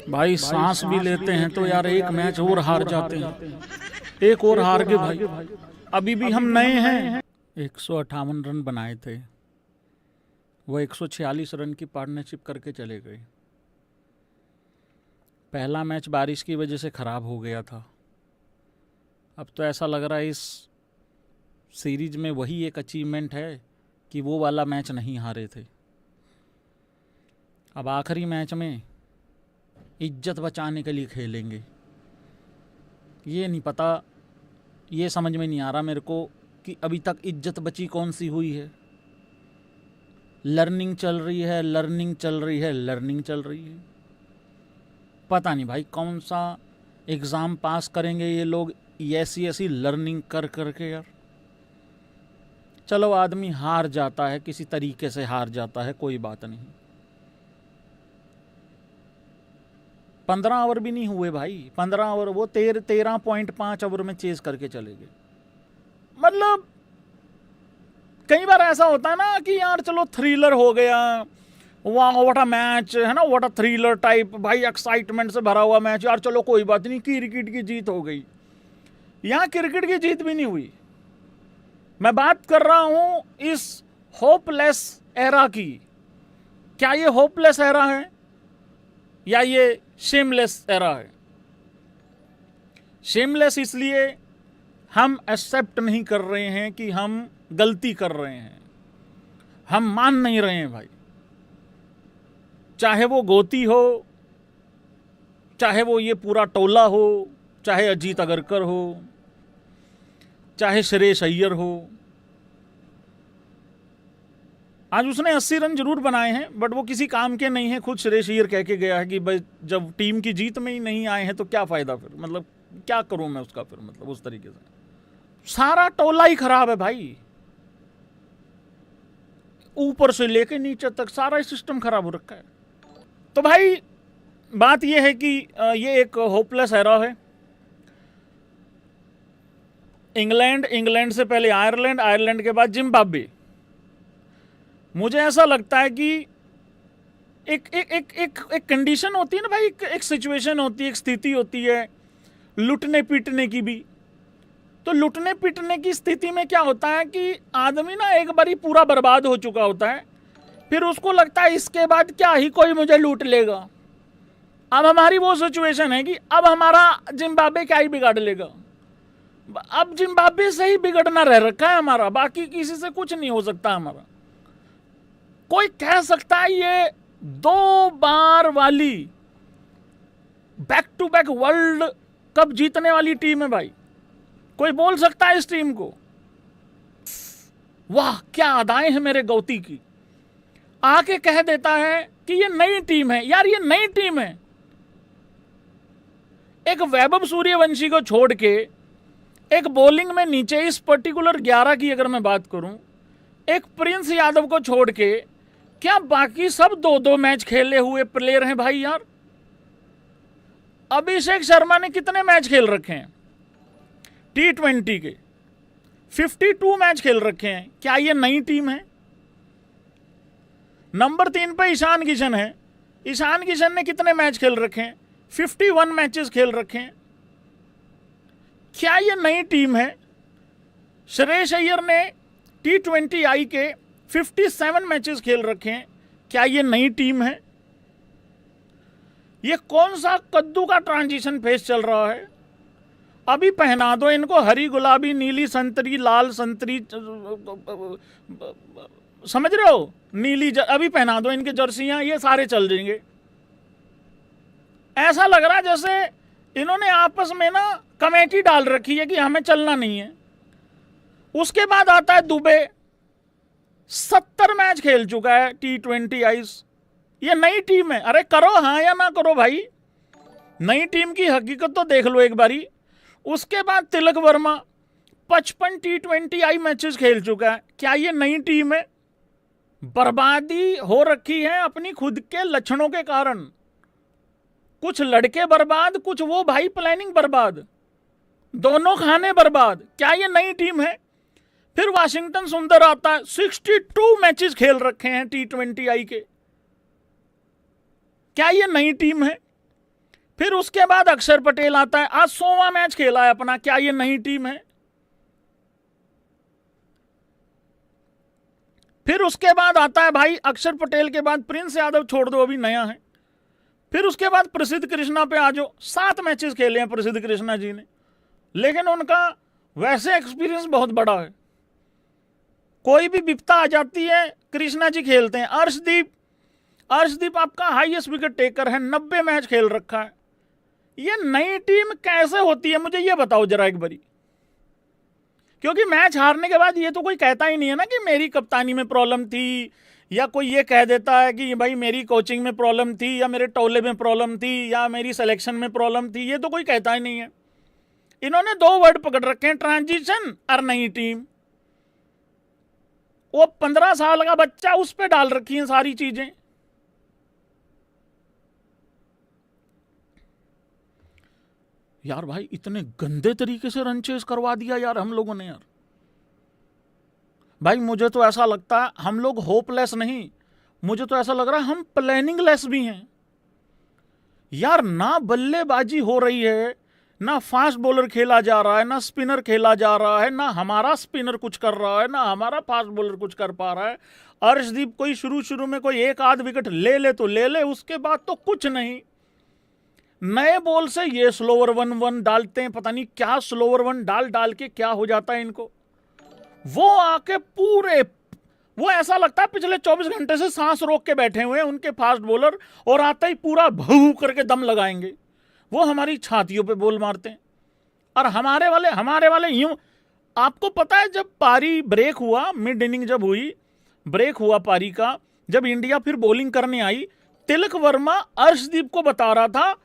भाई सांस भी लेते हैं तो यार एक मैच और हार जाते हैं, एक और हार गए भाई। अभी भी हम नए हैं। 158 रन बनाए थे, वो 146 रन की पार्टनरशिप करके चले गए। पहला मैच बारिश की वजह से ख़राब हो गया था। अब तो ऐसा लग रहा है इस सीरीज में वही एक अचीवमेंट है कि वो वाला मैच नहीं हारे थे। अब आखिरी मैच में इज्जत बचाने के लिए खेलेंगे। ये नहीं पता, ये समझ में नहीं आ रहा मेरे को कि अभी तक इज्जत बची कौन सी हुई है। लर्निंग चल रही है, लर्निंग चल रही है, लर्निंग चल रही है। पता नहीं भाई कौन सा एग्ज़ाम पास करेंगे ये लोग ऐसी ऐसी लर्निंग कर करके। यार चलो, आदमी हार जाता है, किसी तरीके से हार जाता है, कोई बात नहीं। 15 ओवर भी नहीं हुए भाई, 15 ओवर वो 13.5 ओवर में चेज करके चले गए। मतलब कई बार ऐसा होता है ना कि यार चलो थ्रिलर हो गया, वाह व्हाट अ मैच है ना, व्हाट अ थ्रिलर टाइप, भाई एक्साइटमेंट से भरा हुआ मैच, यार चलो कोई बात नहीं, क्रिकेट की जीत हो गई। यहाँ क्रिकेट की जीत भी नहीं हुई। मैं बात कर रहा हूं इस होपलेस एरा की। क्या ये होपलेस एरा है या ये शेमलेस एरा है? शेमलेस इसलिए हम एक्सेप्ट नहीं कर रहे हैं कि हम गलती कर रहे हैं, हम मान नहीं रहे हैं भाई। चाहे वो गोती हो, चाहे वो ये पूरा टोला हो, चाहे अजीत अगरकर हो, चाहे श्रेयस अय्यर हो। आज उसने 80 रन जरूर बनाए हैं, बट वो किसी काम के नहीं है। खुद श्रेयस अय्यर कह के गया है कि भाई जब टीम की जीत में ही नहीं आए हैं तो क्या फ़ायदा फिर, मतलब क्या करूं मैं उसका फिर, मतलब उस तरीके से। सारा टोला ही खराब है भाई, ऊपर से लेके नीचे तक सारा सिस्टम खराब हो रखा है। तो भाई बात यह है कि ये एक होपलेस एरा है। इंग्लैंड से पहले आयरलैंड, आयरलैंड के बाद जिम्बाब्वे। मुझे ऐसा लगता है कि एक कंडीशन होती है ना भाई, एक सिचुएशन होती है, एक स्थिति होती है लुटने पीटने की भी। तो लुटने पीटने की स्थिति में क्या होता है कि आदमी ना एक बारी पूरा बर्बाद हो चुका होता है, फिर उसको लगता है इसके बाद क्या ही कोई मुझे लूट लेगा। अब हमारी वो सिचुएशन है कि अब हमारा जिम्बाब्वे क्या ही बिगाड़ लेगा। अब जिम्बाब्वे से ही बिगड़ना रह रखा है हमारा, बाकी किसी से कुछ नहीं हो सकता हमारा। कोई कह सकता है ये 2 बार वाली back to back world cup जीतने वाली टीम है भाई। कोई बोल सकता है इस टीम को वाह क्या अदाएं हैं मेरे गौती की, आके कह देता है कि ये नई टीम है। यार ये नई टीम है। एक वैभव सूर्यवंशी को छोड़ के, एक बॉलिंग में नीचे इस पर्टिकुलर 11 की अगर मैं बात करूं, एक प्रिंस यादव को छोड़ के क्या बाकी सब 2-2 मैच खेले हुए प्लेयर हैं भाई। यार अभिषेक शर्मा ने कितने मैच खेल रखे हैं T20 के? 52 मैच खेल रखे हैं। क्या ये नई टीम है? नंबर 3 पे ईशान किशन है। ईशान किशन ने कितने मैच खेल रखे हैं? 51 मैचेस खेल रखे हैं। क्या ये नई टीम है? श्रेयस अय्यर ने T20I के 57 मैचेस खेल रखे हैं। क्या ये नई टीम है? ये कौन सा कद्दू का ट्रांजिशन फेज चल रहा है? अभी पहना दो इनको हरी, गुलाबी, नीली, संतरी, लाल, संतरी, समझ रहे हो, नीली अभी पहना दो इनके जर्सियां, ये सारे चल जाएंगे। ऐसा लग रहा है जैसे इन्होंने आपस में ना कमेटी डाल रखी है कि हमें चलना नहीं है। उसके बाद आता है दुबे, 70 मैच खेल चुका है T20I। ये नई टीम है? अरे करो हाँ या ना करो भाई, नई टीम की हकीकत तो देख लो एक बारी। उसके बाद तिलक वर्मा 55 T20I मैचेस खेल चुका है। क्या ये नई टीम है? बर्बादी हो रखी है अपनी खुद के लक्षणों के कारण। कुछ लड़के बर्बाद, कुछ वो भाई प्लानिंग बर्बाद, दोनों खाने बर्बाद। क्या ये नई टीम है? फिर वाशिंगटन सुंदर आता है, 62 मैचेस खेल रखे हैं T20I के। क्या ये नई टीम है? फिर उसके बाद अक्षर पटेल आता है, आज 100वां मैच खेला है अपना। क्या ये नई टीम है? फिर उसके बाद आता है भाई अक्षर पटेल के बाद प्रिंस यादव, छोड़ दो अभी नया है। फिर उसके बाद प्रसिद्ध कृष्णा पे आ जाओ, 7 मैचेस खेले हैं प्रसिद्ध कृष्णा जी ने, लेकिन उनका वैसे एक्सपीरियंस बहुत बड़ा है। कोई भी विपता आ जाती है कृष्णा जी खेलते हैं। अर्शदीप आपका हाईएस्ट विकेट टेकर है, 90 मैच खेल रखा है। ये नई टीम कैसे होती है मुझे ये बताओ जरा एक बारी, क्योंकि मैच हारने के बाद ये तो कोई कहता ही नहीं है ना कि मेरी कप्तानी में प्रॉब्लम थी, या कोई ये कह देता है कि भाई मेरी कोचिंग में प्रॉब्लम थी, या मेरे टोले में प्रॉब्लम थी, या मेरी सिलेक्शन में प्रॉब्लम थी। ये तो कोई कहता ही नहीं है। इन्होंने 2 वर्ड पकड़ रखे हैं, ट्रांजिशन और नई टीम। वो 15 साल का बच्चा, उस पर डाल रखी हैं सारी चीजें। यार भाई इतने गंदे तरीके से रन चेस करवा दिया यार हम लोगों ने। यार भाई मुझे तो ऐसा लगता है हम लोग होपलेस नहीं, मुझे तो ऐसा लग रहा है हम प्लानिंग लेस भी हैं यार। ना बल्लेबाजी हो रही है, ना फास्ट बॉलर खेला जा रहा है, ना स्पिनर खेला जा रहा है, ना हमारा स्पिनर कुछ कर रहा है, ना हमारा फास्ट बॉलर कुछ कर पा रहा है। अर्शदीप कोई शुरू में कोई 1 आध विकेट ले ले तो ले ले, उसके बाद तो कुछ नहीं। नए बॉल से ये स्लोवर 1-1 डालते हैं, पता नहीं क्या स्लोवर 1 डाल के क्या हो जाता है इनको। वो आके पूरे, वो ऐसा लगता है पिछले 24 घंटे से सांस रोक के बैठे हुए हैं उनके फास्ट बॉलर, और आते ही पूरा भू करके दम लगाएंगे। वो हमारी छातियों पे बॉल मारते हैं। और हमारे वाले यूं, आपको पता है जब पारी ब्रेक हुआ, मिड इनिंग जब हुई, ब्रेक हुआ पारी का, जब इंडिया फिर बॉलिंग करने आई, तिलक वर्मा अर्शदीप को बता रहा था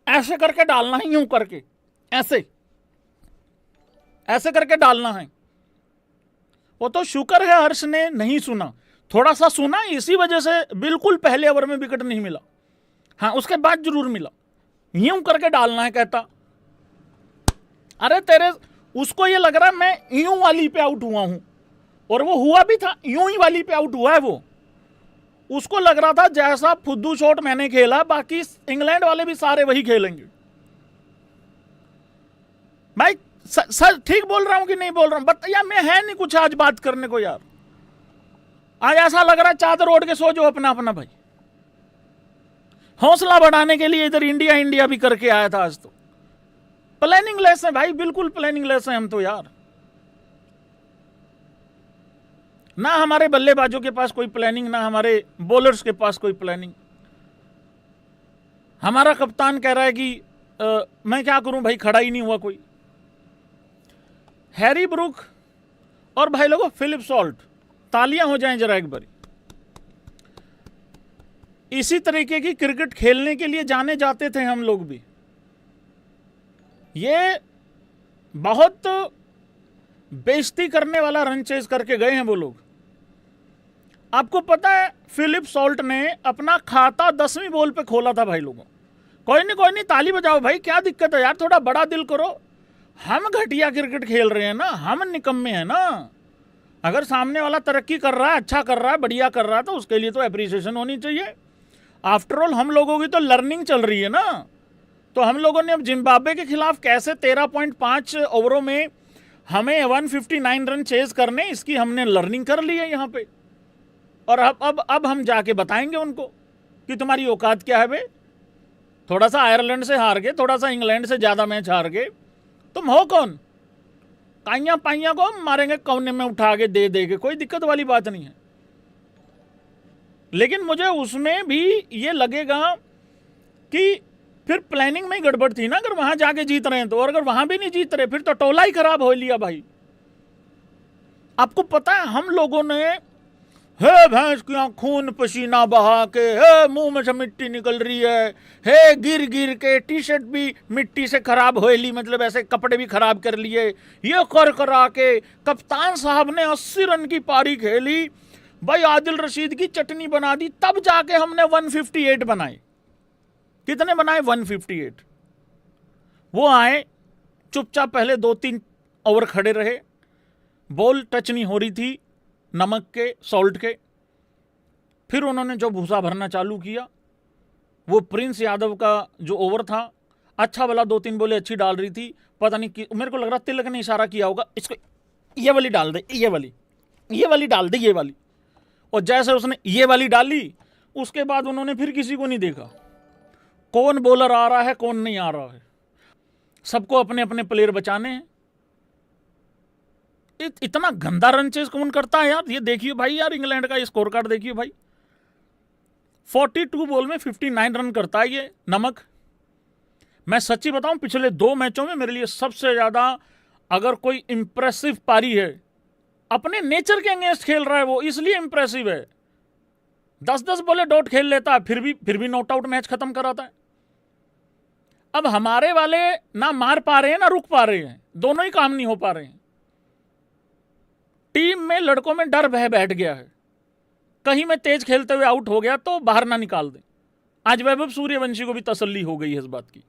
ऐसे करके डालना है, यूं करके, ऐसे करके डालना है। वो तो शुक्र है हर्ष ने नहीं सुना, थोड़ा सा सुना, इसी वजह से बिल्कुल पहले ओवर में विकेट नहीं मिला। हाँ उसके बाद जरूर मिला। यूं करके डालना है कहता। अरे तेरे, उसको ये लग रहा है मैं यूं वाली पे आउट हुआ हूं, और वो हुआ भी था, यूं ही वाली पे आउट हुआ है वो। उसको लग रहा था जैसा फुद्दू शॉट मैंने खेला बाकी इंग्लैंड वाले भी सारे वही खेलेंगे। भाई सर ठीक बोल रहा हूं कि नहीं बोल रहा हूं बताइए। मैं है नहीं कुछ आज बात करने को यार, आज ऐसा लग रहा है चादर ओढ़ के सो जो अपना अपना। भाई हौसला बढ़ाने के लिए इधर इंडिया भी करके आया था। आज तो प्लानिंग लेस है भाई, बिल्कुल प्लानिंग लेस है हम तो यार। ना हमारे बल्लेबाजों के पास कोई प्लानिंग, ना हमारे बॉलर्स के पास कोई प्लानिंग। हमारा कप्तान कह रहा है कि मैं क्या करूं भाई, खड़ा ही नहीं हुआ कोई। हैरी ब्रूक और भाई लोगों फिलिप सॉल्ट, तालियां हो जाएं जरा एक बारी। इसी तरीके की क्रिकेट खेलने के लिए जाने जाते थे हम लोग भी। ये बहुत बेइज्जती करने वाला रन चेज करके गए हैं वो लोग। आपको पता है फिलिप सॉल्ट ने अपना खाता 10वीं बॉल पे खोला था भाई लोगों। कोई नहीं ताली बजाओ भाई, क्या दिक्कत है यार, थोड़ा बड़ा दिल करो। हम घटिया क्रिकेट खेल रहे हैं ना, हम निकम्मे हैं ना। अगर सामने वाला तरक्की कर रहा है, अच्छा कर रहा है, बढ़िया कर रहा है, तो उसके लिए तो एप्रिसिएशन होनी चाहिए। आफ्टर ऑल हम लोगों की तो लर्निंग चल रही है ना। तो हम लोगों ने अब जिम्बाब्वे के खिलाफ कैसे 13.5 ओवरों में हमें 159 रन चेज करने, इसकी हमने लर्निंग कर ली है यहाँ पे। और अब हम जाके बताएंगे उनको कि तुम्हारी औकात क्या है बे। थोड़ा सा आयरलैंड से हार गए, थोड़ा सा इंग्लैंड से ज़्यादा मैच हार गए, तुम हो कौन? काइयाँ पाइयाँ को मारेंगे कोने में उठा के दे देंगे, कोई दिक्कत वाली बात नहीं है। लेकिन मुझे उसमें भी ये लगेगा कि फिर प्लानिंग में ही गड़बड़ थी ना। अगर वहां जाके जीत रहे हैं तो, और अगर वहां भी नहीं जीत रहे फिर तो टोला ही खराब हो लिया भाई। आपको पता है हम लोगों ने हे भैंस की खून पसीना बहा के, हे मुंह में से मिट्टी निकल रही है, हे गिर गिर के टी शर्ट भी मिट्टी से खराब हो ली, मतलब ऐसे कपड़े भी खराब कर लिए, ये कर करा के कप्तान साहब ने 80 रन की पारी खेली भाई, आदिल रशीद की चटनी बना दी, तब जाके हमने 158 बनाए। कितने बनाए? 158। वो आए चुपचाप, पहले 2-3 ओवर खड़े रहे, बॉल टच नहीं हो रही थी नमक के, सॉल्ट के। फिर उन्होंने जो भूसा भरना चालू किया, वो प्रिंस यादव का जो ओवर था, अच्छा वाला 2-3 बॉलें अच्छी डाल रही थी, पता नहीं मेरे को लग रहा तिलक ने इशारा किया होगा इसको ये वाली डाल दे, ये वाली डाल दे, ये वाली। और जैसे उसने ये वाली डाली, उसके बाद उन्होंने फिर किसी को नहीं देखा कौन बॉलर आ रहा है कौन नहीं आ रहा है, सबको अपने अपने प्लेयर बचाने हैं। इतना गंदा रन चेज कौन करता है यार? ये देखिए भाई यार, इंग्लैंड का स्कोर कार्ड देखिए भाई, 42 बॉल में 59 रन करता है ये नमक। मैं सच्ची बताऊं, पिछले 2 मैचों में मेरे लिए सबसे ज्यादा अगर कोई इंप्रेसिव पारी है, अपने नेचर के अगेंस्ट खेल रहा है वो, इसलिए इंप्रेसिव है। 10-10 बॉले डॉट खेल लेता है, फिर भी नॉट आउट मैच खत्म कराता है। अब हमारे वाले ना मार पा रहे हैं ना रुक पा रहे हैं, दोनों ही काम नहीं हो पा रहे हैं। टीम में लड़कों में डर भय बैठ गया है, कहीं मैं तेज खेलते हुए आउट हो गया तो बाहर ना निकाल दे। आज वैभव सूर्यवंशी को भी तसल्ली हो गई है इस बात की।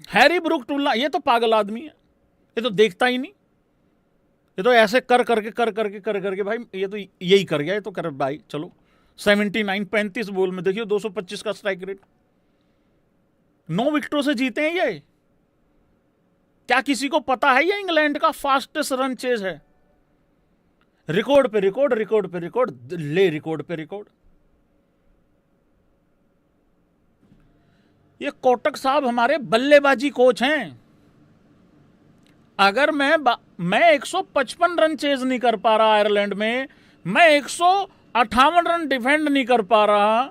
हैरी ब्रूक टुल्ला ये तो पागल आदमी है, ये तो देखता ही नहीं, ये तो ऐसे कर करके भाई ये तो यही कर गया, ये तो कर भाई चलो 35 बॉल में देखिए 225 का स्ट्राइक रेट, 9 विकेटों से जीते हैं ये। क्या किसी को पता है ये इंग्लैंड का फास्टेस्ट रन चेज है? रिकॉर्ड पे रिकॉर्ड, रिकॉर्ड पे रिकॉर्ड, ले रिकॉर्ड पे रिकॉर्ड। ये कोटक साहब हमारे बल्लेबाजी कोच हैं। अगर मैं 155 रन चेज नहीं कर पा रहा आयरलैंड में, मैं 158 रन डिफेंड नहीं कर पा रहा,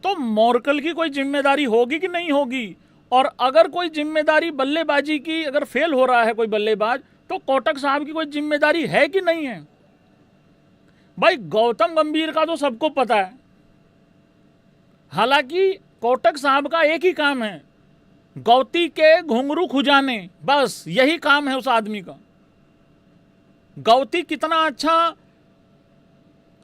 तो मोर्कल की कोई जिम्मेदारी होगी कि नहीं होगी? और अगर कोई जिम्मेदारी बल्लेबाजी की अगर फेल हो रहा है कोई बल्लेबाज, तो कोटक साहब की कोई जिम्मेदारी है कि नहीं है? भाई गौतम गंभीर का तो सबको पता है, हालांकि कोटक साहब का एक ही काम है, गौती के घुंघरू खुजाने, बस यही काम है उस आदमी का। गौती कितना अच्छा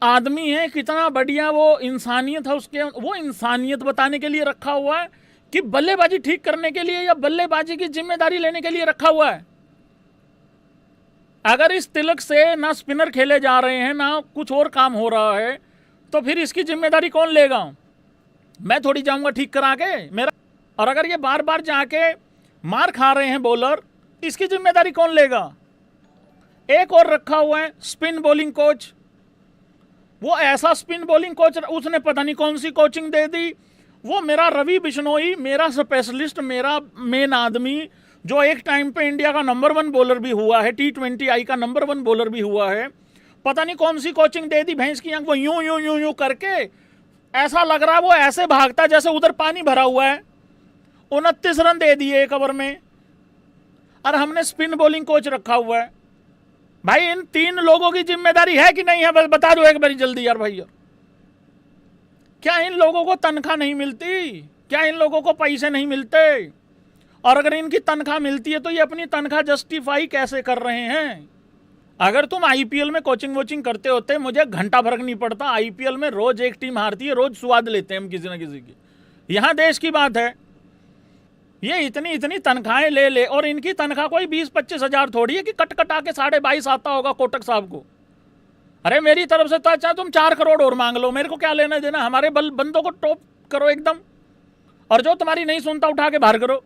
आदमी है, कितना बढ़िया वो इंसानियत है उसके, वो इंसानियत बताने के लिए रखा हुआ है कि बल्लेबाजी ठीक करने के लिए या बल्लेबाजी की जिम्मेदारी लेने के लिए रखा हुआ है। अगर इस तिलक से ना स्पिनर खेले जा रहे हैं ना कुछ और काम हो रहा है, तो फिर इसकी जिम्मेदारी कौन लेगा? मैं थोड़ी जाऊंगा ठीक करा के मेरा। और अगर ये बार बार जाके मार खा रहे हैं बॉलर, इसकी जिम्मेदारी कौन लेगा? एक और रखा हुआ है स्पिन बॉलिंग कोच, वो ऐसा स्पिन बॉलिंग कोच, उसने पता नहीं कौन सी कोचिंग दे दी। वो मेरा रवि बिश्नोई, मेरा स्पेशलिस्ट, मेरा मेन आदमी, जो एक टाइम पे इंडिया का नंबर 1 बॉलर भी हुआ है, T20I का नंबर 1 बॉलर भी हुआ है, पता नहीं कौन सी कोचिंग दे दी भैंस की आंख। वो यूं यूं यूं यूं करके ऐसा लग रहा है वो ऐसे भागता जैसे उधर पानी भरा हुआ है। 29 रन दे दिए 1 ओवर में, और हमने स्पिन बॉलिंग कोच रखा हुआ है। भाई इन 3 लोगों की जिम्मेदारी है कि नहीं है? बस बता दो एक बारी जल्दी यार भैया। क्या इन लोगों को तनख्वाह नहीं मिलती? क्या इन लोगों को पैसे नहीं मिलते? और अगर इनकी तनख्वाह मिलती है तो ये अपनी तनख्वाह जस्टिफाई कैसे कर रहे हैं? अगर तुम आईपीएल में कोचिंग वोचिंग करते होते, मुझे घंटा फर्क नहीं पड़ता। आईपीएल में रोज एक टीम हारती है, रोज स्वाद लेते हैं हम किसी ना किसी की। यहां देश की बात है, ये इतनी इतनी तनख्वाहें ले ले, और इनकी तनख्वाह कोई 20-25 हजार थोड़ी है कि कट कटा के 22.5 आता होगा कोटक साहब को। अरे मेरी तरफ से तो अच्छा तुम 4 करोड़ और मांग लो, मेरे को क्या लेना देना। हमारे बंदों को टॉप करो एकदम, और जो तुम्हारी नहीं सुनता उठा के बाहर करो।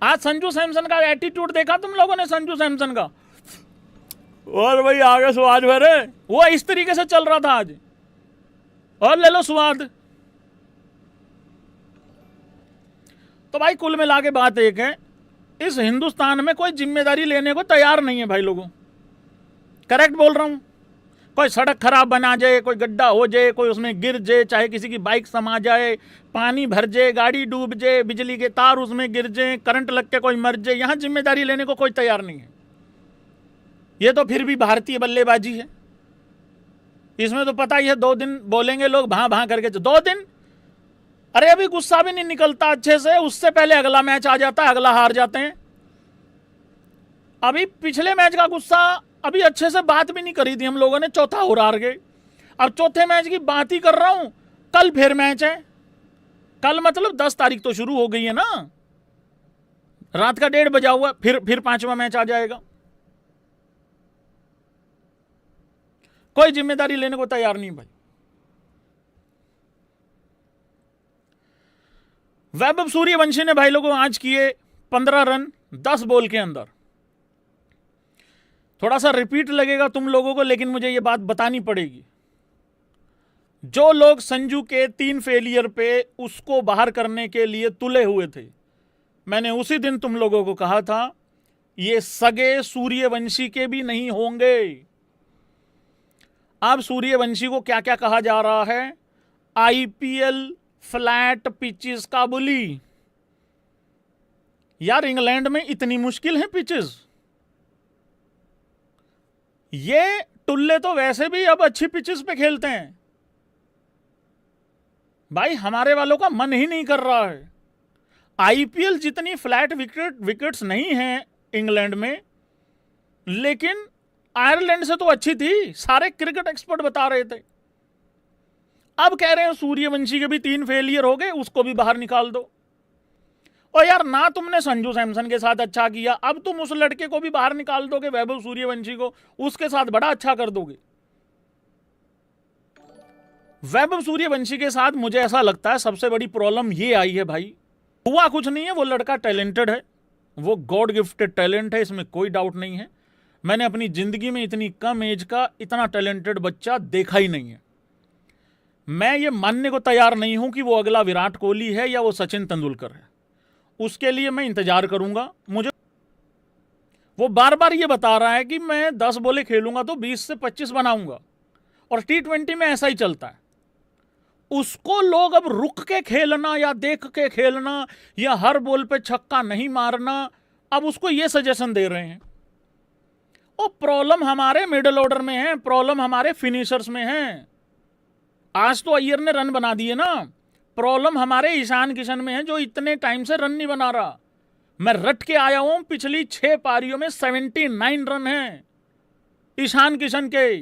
आज संजू सैमसन का एटीट्यूड देखा तुम लोगों ने? संजू सैमसन का, और भाई आगे स्वाद भरे, वो इस तरीके से चल रहा था आज, और ले लो स्वाद। तो भाई कुल मिला के बात एक है, इस हिंदुस्तान में कोई जिम्मेदारी लेने को तैयार नहीं है भाई लोगों। करेक्ट बोल रहा हूं? कोई सड़क खराब बना जाए, कोई गड्ढा हो जाए, कोई उसमें गिर जाए, चाहे किसी की बाइक समा जाए, पानी भर जाए, गाड़ी डूब जाए, बिजली के तार उसमें गिर जाए, करंट लग के कोई मर जाए, यहां जिम्मेदारी लेने को कोई तैयार नहीं है। ये तो फिर भी भारतीय बल्लेबाजी है, इसमें तो पता ही है 2 दिन बोलेंगे लोग भां भां करके। 2 दिन, अरे अभी गुस्सा भी नहीं निकलता अच्छे से, उससे पहले अगला मैच आ जाता है, अगला हार जाते हैं। अभी पिछले मैच का गुस्सा अभी अच्छे से बात भी नहीं करी थी हम लोगों ने, चौथा और हार गए। अब चौथे मैच की बात ही कर रहा हूं, कल फिर मैच है। कल मतलब 10 तारीख तो शुरू हो गई है ना, रात का 1:30 बजा हुआ, फिर 5वां मैच आ जाएगा। कोई जिम्मेदारी लेने को तैयार नहीं भाई। वैभव सूर्यवंशी ने भाई लोगों आज किए 15 रन 10 बॉल के अंदर। थोड़ा सा रिपीट लगेगा तुम लोगों को, लेकिन मुझे यह बात बतानी पड़ेगी। जो लोग संजू के 3 फेलियर पे उसको बाहर करने के लिए तुले हुए थे, मैंने उसी दिन तुम लोगों को कहा था ये सगे सूर्यवंशी के भी नहीं होंगे। अब सूर्यवंशी को क्या क्या कहा जा रहा है? आईपीएल फ्लैट पिचेस का बुली। यार इंग्लैंड में इतनी मुश्किल है पिचेस? ये टुल्ले तो वैसे भी अब अच्छी पिचेस पे खेलते हैं भाई, हमारे वालों का मन ही नहीं कर रहा है। आईपीएल जितनी फ्लैट विकेट्स नहीं हैं इंग्लैंड में, लेकिन आयरलैंड से तो अच्छी थी, सारे क्रिकेट एक्सपर्ट बता रहे थे। अब कह रहे हैं सूर्यवंशी के भी 3 फेलियर हो गए, उसको भी बाहर निकाल दो। और यार ना तुमने संजू सैमसन के साथ अच्छा किया, अब तुम उस लड़के को भी बाहर निकाल दोगे, वैभव सूर्यवंशी को, उसके साथ बड़ा अच्छा कर दोगे। वैभव सूर्यवंशी के साथ मुझे ऐसा लगता है सबसे बड़ी प्रॉब्लम ये आई है भाई, हुआ कुछ नहीं है, वो लड़का टैलेंटेड है, वो गॉड गिफ्टेड टैलेंट है, इसमें कोई डाउट नहीं है। मैंने अपनी जिंदगी में इतनी कम एज का इतना टैलेंटेड बच्चा देखा ही नहीं है। मैं ये मानने को तैयार नहीं हूं कि वो अगला विराट कोहली है या वो सचिन तेंदुलकर है, उसके लिए मैं इंतजार करूंगा। मुझे वो बार बार ये बता रहा है कि मैं 10 बॉलें खेलूंगा तो 20 से 25 बनाऊंगा, और T20 में ऐसा ही चलता है। उसको लोग अब रुक के खेलना या देख के खेलना या हर बॉल पे छक्का नहीं मारना, अब उसको ये सजेशन दे रहे हैं। और प्रॉब्लम हमारे मिडिल ऑर्डर में है, प्रॉब्लम हमारे फिनिशर्स में है। आज तो अय्यर ने रन बना दिए ना, प्रॉब्लम हमारे ईशान किशन में है जो इतने टाइम से रन नहीं बना रहा। मैं रट के आया हूं, पिछली 6 पारियों में 79 रन हैं ईशान किशन के।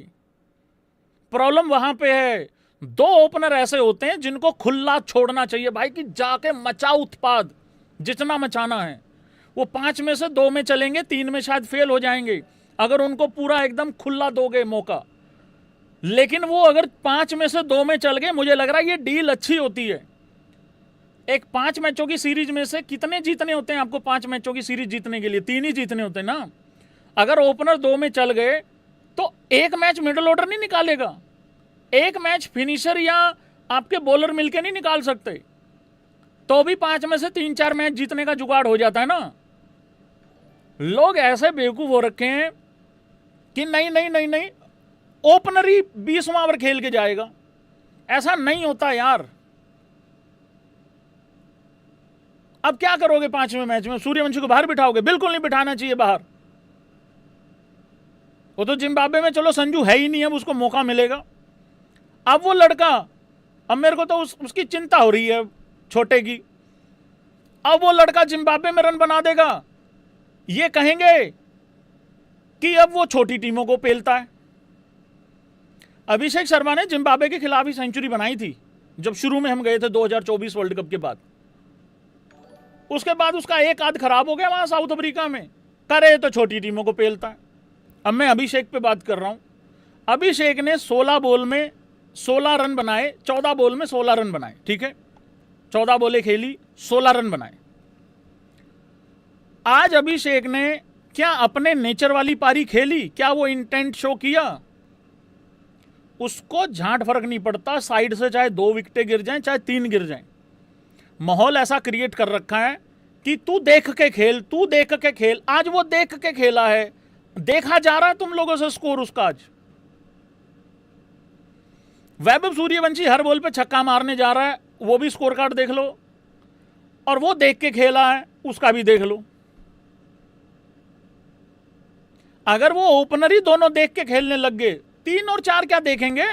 प्रॉब्लम वहां पे है। 2 ओपनर ऐसे होते हैं जिनको खुला छोड़ना चाहिए भाई, कि जाके मचाओ उत्पाद जितना मचाना है। वो 5 में से 2 में चलेंगे, 3 में शायद फेल हो जाएंगे अगर उनको पूरा एकदम खुला दोगे मौका। लेकिन वो अगर 5 में से 2 में चल गए, मुझे लग रहा है ये डील अच्छी होती है। एक 5 मैचों की सीरीज में से कितने जीतने होते हैं आपको? 5 मैचों की सीरीज जीतने के लिए 3 ही जीतने होते हैं ना। अगर ओपनर 2 में चल गए तो 1 मैच मिडिल ऑर्डर नहीं निकालेगा, 1 मैच फिनिशर या आपके बॉलर मिलके नहीं निकाल सकते, तो भी 5 में से 3-4 मैच जीतने का जुगाड़ हो जाता है ना। लोग ऐसे बेवकूफ हो रखे हैं कि नहीं नहीं नहीं नहीं, ओपनर ही 20वां ओवर खेल के जाएगा। ऐसा नहीं होता यार। अब क्या करोगे 5वें मैच में? सूर्यवंशी को बाहर बिठाओगे? बिल्कुल नहीं बिठाना चाहिए बाहर। वो तो जिम्बाब्वे में चलो संजू है ही नहीं, अब उसको मौका मिलेगा। अब वो लड़का, अब मेरे को तो उसकी चिंता हो रही है छोटे की। अब वो लड़का जिम्बाब्वे में रन बना देगा, ये कहेंगे कि अब वो छोटी टीमों को पेलता है। अभिषेक शर्मा ने जिम्बाब्वे के खिलाफ ही सेंचुरी बनाई थी जब शुरू में हम गए थे 2024 वर्ल्ड कप के बाद। उसके बाद उसका एक आध खराब हो गया वहां साउथ अफ्रीका में, करे तो छोटी टीमों को पेलता है। अब मैं अभिषेक पे बात कर रहा हूं। अभिषेक ने 16 बॉल में 16 रन बनाए, 14 बॉल में 16 रन बनाए, ठीक है, 14 बॉलें खेली, 16 रन बनाए। आज अभिषेक ने क्या अपने नेचर वाली पारी खेली? क्या वो इंटेंट शो किया? उसको झांट फर्क नहीं पड़ता, साइड से चाहे 2 विकेटें गिर जाएं चाहे 3 गिर जाएं। माहौल ऐसा क्रिएट कर रखा है कि तू देख के खेल, तू देख के खेल। आज वो देख के खेला है, देखा जा रहा है तुम लोगों से स्कोर उसका। आज वैभव सूर्यवंशी हर बॉल पे छक्का मारने जा रहा है, वो भी स्कोर कार्ड देख लो, और वो देख के खेला है उसका भी देख लो। अगर वो ओपनर ही दोनों देख के खेलने लग गए, 3 और 4 क्या देखेंगे?